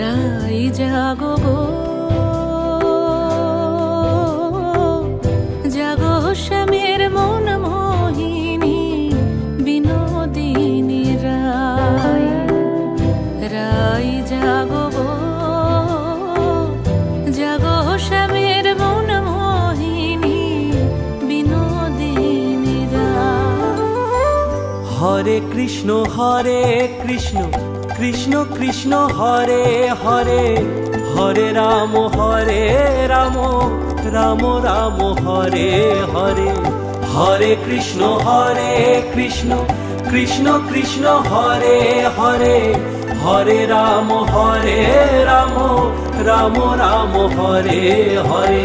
রাই জাগো গো, জাগো শ্যামের মন মোহিনী বিনোদিনী রাই। রাই জাগো গো, জাগো শ্যামের মন মোহিনী বিনোদিনী রাই। হরে কৃষ্ণ কৃষ্ণ কৃষ্ণ হরে হরে, হরে রাম রাম রাম হরে হরে। হরে কৃষ্ণ কৃষ্ণ কৃষ্ণ হরে হরে, হরে রাম রাম রাম হরে হরে।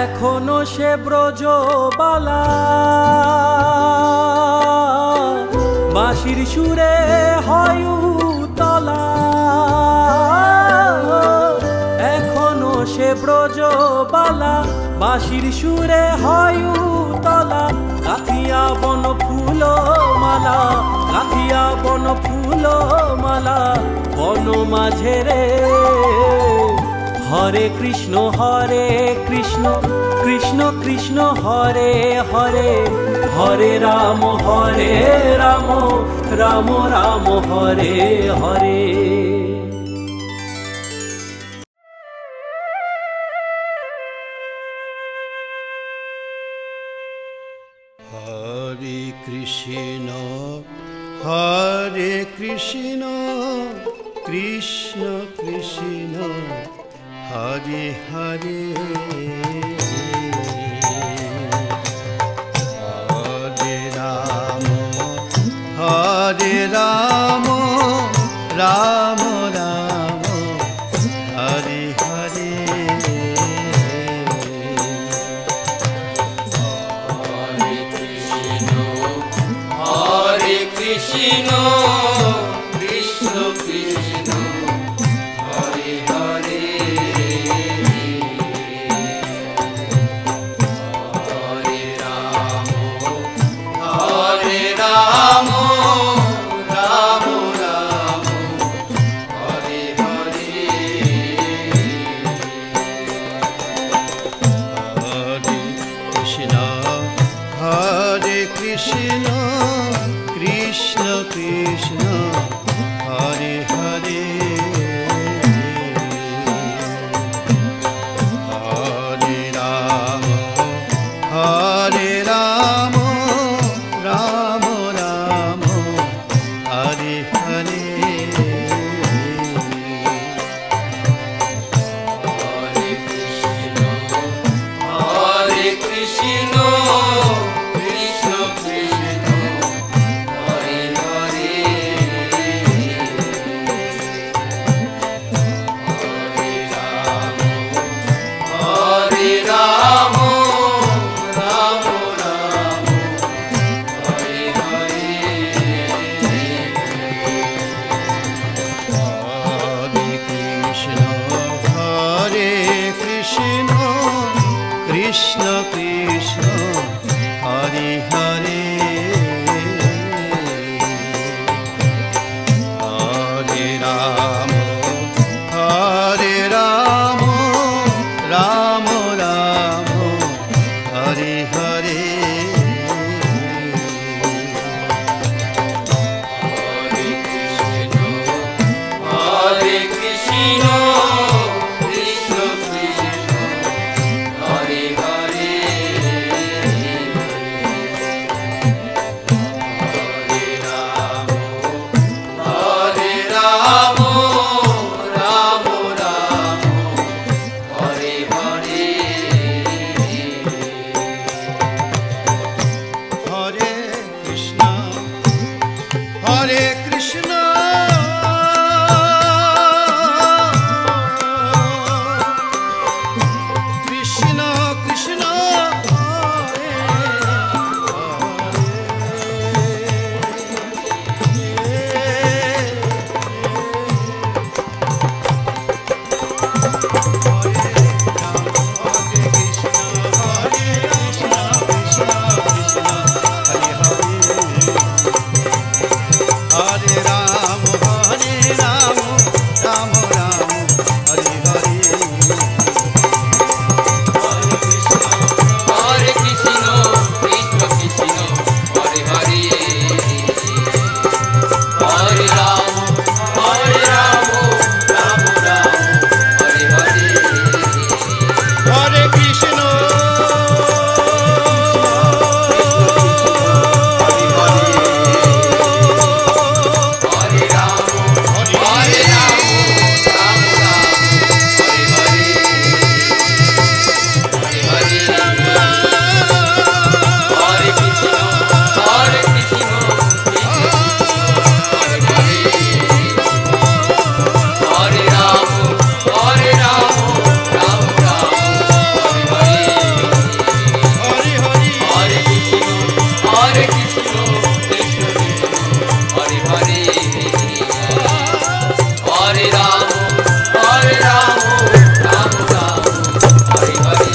এখনো সে ব্রজবালা বাঁশির সুরে হয় উতলা। এখনো সে ব্রজবালা বাঁশির সুরে হয় উতলা। কাথিয়া বন ফুল মালা, কাথিয়া বন ফুল মালা বন মাঝে রে। হরে কৃষ্ণ কৃষ্ণ কৃষ্ণ হরে হরে, হরে রাম রাম রাম হরে হরে। হরে কৃষ্ণ হরে কৃষ্ণ কৃষ্ণ কৃষ্ণ হরে হরে। হরে রাম রাম রাম হরে হরে। হরে কৃষ্ণ কৃষ্ণ কৃষ্ণ হরে হরে। হরে রাম রাম রাম হরে হরে। হরে কৃষ্ণ কৃষ্ণ কৃষ্ণ হরে হরে। হরে রাম রাম রাম হরে হরে। হরে কৃষ্ণ কৃষ্ণ কৃষ্ণ কৃষ্ণ হরে হরে। হরে রাম রাম রাম হরে হরে। হরে কৃষ্ণ কৃষ্ণ কৃষ্ণ হরে হরে। হরে রাম রাম রাম হরে হরে। হরে কৃষ্ণ কৃষ্ণ কৃষ্ণ কৃষ্ণ হরে হরে। হরে Ram Hare Rama, Hare Rama, Rama Rama, Hare Hare.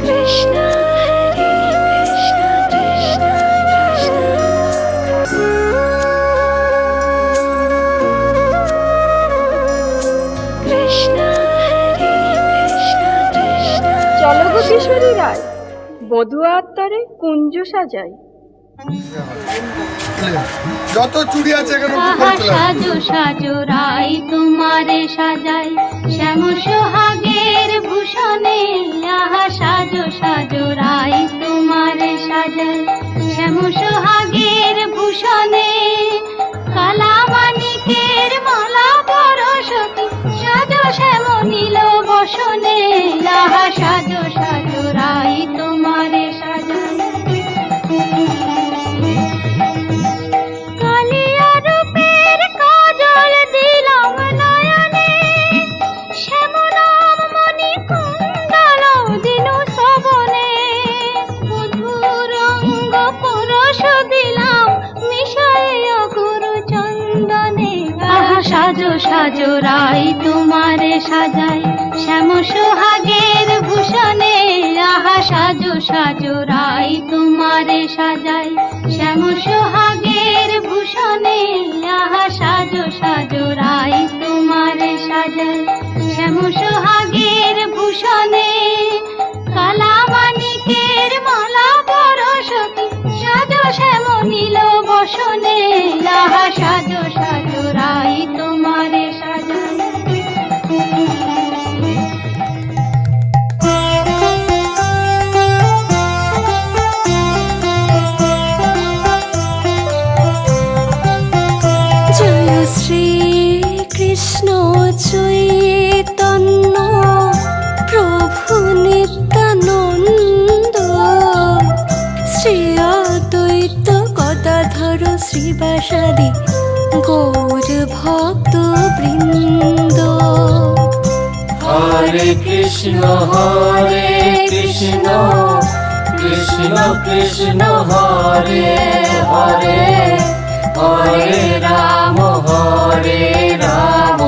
Krishna Hare Krishna Krishna Krishna Krishna Hare Krishna Krishna চলো গো কিশোরী রায়, বধূ আত্মারে কুঞ্জ সাজাই। যত চুড়ি আছে এখানে আহা সাজো সাজো রাই তোমারে সাজাই শ্যাম সোহাগের ভূষণে। আহা সাজো সাজো রাই তোমারে সাজাই শ্যাম সোহাগের ভূষণে। কালা মানিকের মালা পরশতি সাজো শ্যাম নীল বসনে। আহা সাজো সাজো রাই তোমারে সাজাই। কালিয়া রূপের কাজল দিলাম নয়নে। শ্যামনাম মণি কুণ্ডল দিনু শ্রবণে। মধুর অঙ্গ পরশ দিলাম মিশাইয়া গুরু চন্দনে। আহা সাজো সাজো রাই তোমারে সাজাই শ্যাম সোহাগের ভূষণে। আহা সাজো সাজো রাই তোমারে সাজাই শ্যাম সোহাগের ভূষণে। আহা সাজো সাজো রাই তোমারে সাজাই শ্যাম সোহাগের ভূষণে। কালা মানিকের মালা পরশতি সাজো শ্যাম নীল বসনে। আহা সাজো সাজো রাই তোমারে সাজাই। জয় শ্রী কৃষ্ণ চৈতন্য প্রভু নিত্যানন্দ। শ্রী অদ্বৈত গদাধর শ্রীবাসাদি গৌর ভক্ত বৃন্দ। হরে কৃষ্ণ কৃষ্ণ কৃষ্ণ হরে হরে। হরে রাম রাম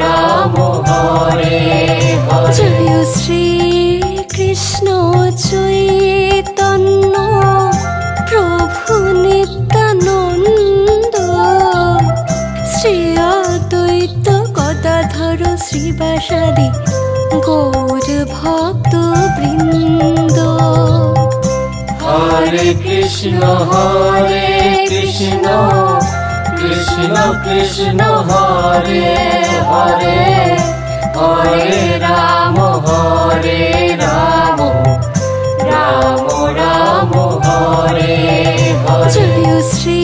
রাম হরে হরে। জয় শ্রী কৃষ্ণ চৈতন্য প্রভু নিত্যানন্দ। শ্রী অদ্বৈত গদাধর শ্রীবাসাদি গৌর ভক্ত বৃন্দ। হরে কৃষ্ণ কৃষ্ণ কৃষ্ণ হরে হরে। হরে রাম রাম রাম হরে হরে। জয় শ্রী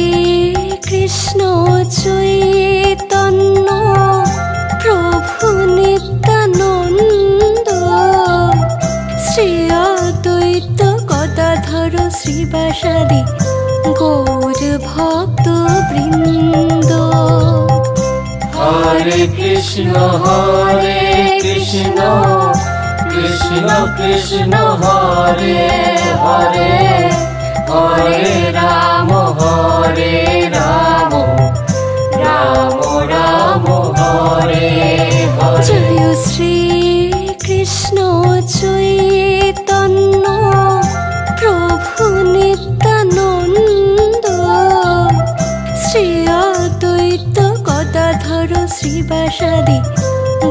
কৃষ্ণ চৈতন্য প্রভু নিত্যানন্দ। শ্রী অদ্বৈত গদাধর শ্রীবাসাদি গৌর ভক্ত বৃন্দ। হরে কৃষ্ণ কৃষ্ণ কৃষ্ণ হরে হরে। হরে রাম রাম রাম হরে হরে। জয় শ্রী কৃষ্ণ চৈতন্য প্রভু নিত্যানন্দ। শ্রী অদ্বৈত গদাধর শ্রীবাসাদি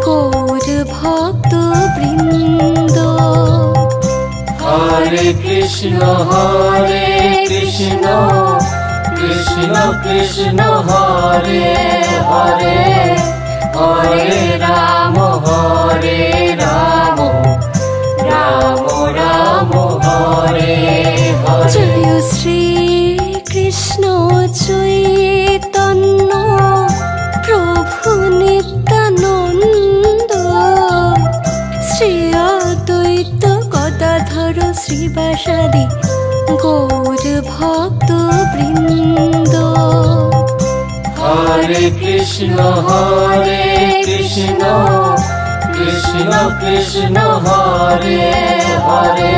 গৌর ভক্ত বৃন্দ। হরে কৃষ্ণ কৃষ্ণ কৃষ্ণ হরে হরে। হরে রাম রাম রাম হরে হরে। জয় শ্রী কৃষ্ণ চৈতন্য প্রভু নিত্যানন্দ। শ্রী অদ্বৈত গদাধর শ্রীবাসাদি গৌর ভক্ত বৃন্দ। হরে কৃষ্ণ কৃষ্ণ কৃষ্ণ হরে হরে।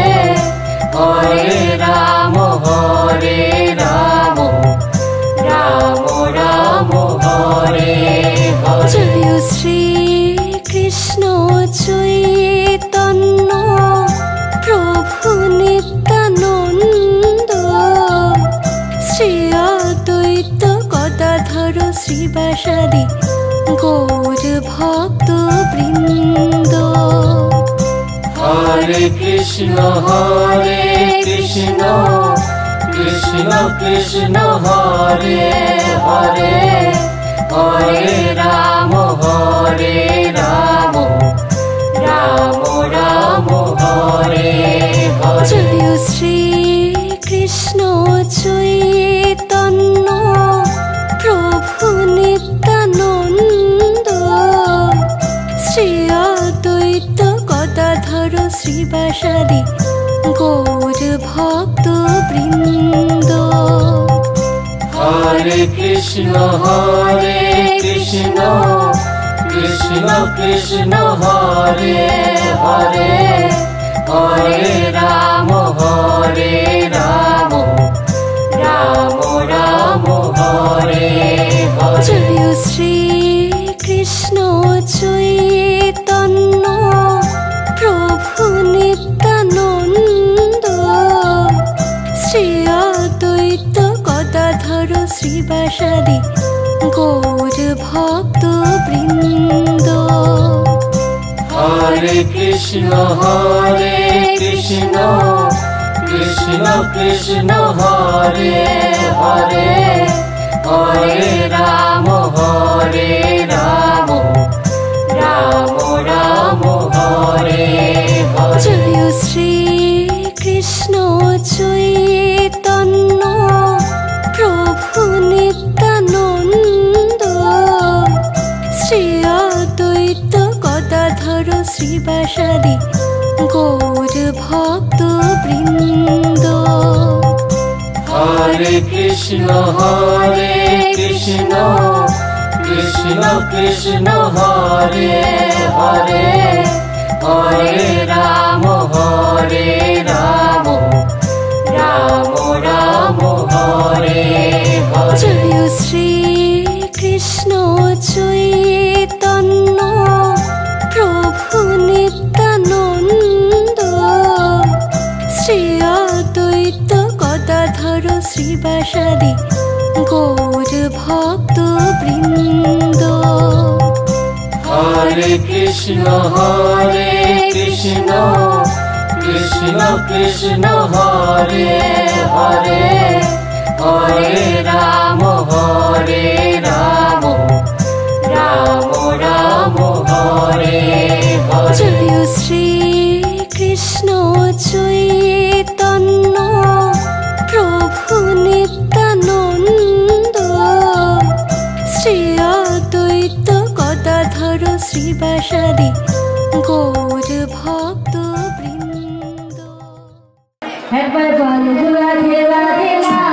শ্রীবাসাদি গৌর ভক্ত বৃন্দ। হরে কৃষ্ণ কৃষ্ণ কৃষ্ণ হরে হরে, হরে রাম রাম রাম হরে হরে। জয় শ্রী কৃষ্ণ চৈতন্য প্রভু নিত্যানন্দ, শ্রী অদ্বৈত গদাধর শ্রীবাসাদি গৌর ভক্ত বৃন্দ। হরে কৃষ্ণ কৃষ্ণ কৃষ্ণ হরে হরে, হরে রাম রাম রাম হরে হরে। জয় শ্রী কৃষ্ণ চৈতন্য প্রভু নিত্যানন্দ, শ্রী অদ্বৈত গদাধর শ্রীবাসাদি গৌর ভক্ত বৃন্দ। হরে কৃষ্ণ কৃষ্ণ কৃষ্ণ হরে হরে, হরে রাম রাম রাম হরে হরে। জয় শ্রী কৃষ্ণ চৈতন্য প্রভু নিত্যানন্দ, শ্রী অদ্বৈত গদাধর শ্রীবাসাদি গৌর ভক্ত বৃন্দ। হরে কৃষ্ণ কৃষ্ণ কৃষ্ণ হরে হরে, হরে রাম রাম রাম হরে হরে। জয় শ্রী কৃষ্ণ চৈতন্য প্রভু নিত্যানন্দ, শ্রী অদ্বৈত গদাধর শ্রীবাসাদি গৌর ভক্ত বৃন্দ। হরে কৃষ্ণ কৃষ্ণ কৃষ্ণ হরে হরে, হরে রাম রাম রাম হরে হরে। জয় শ্রী কৃষ্ণ চৈতন্য প্রভু নিত্যানন্দ, শ্রী অদ্বৈত গদাধর শ্রীবাসাদি গৌর ভক্ত বৃন্দ। একবার বল রাধে রাধে রাধে।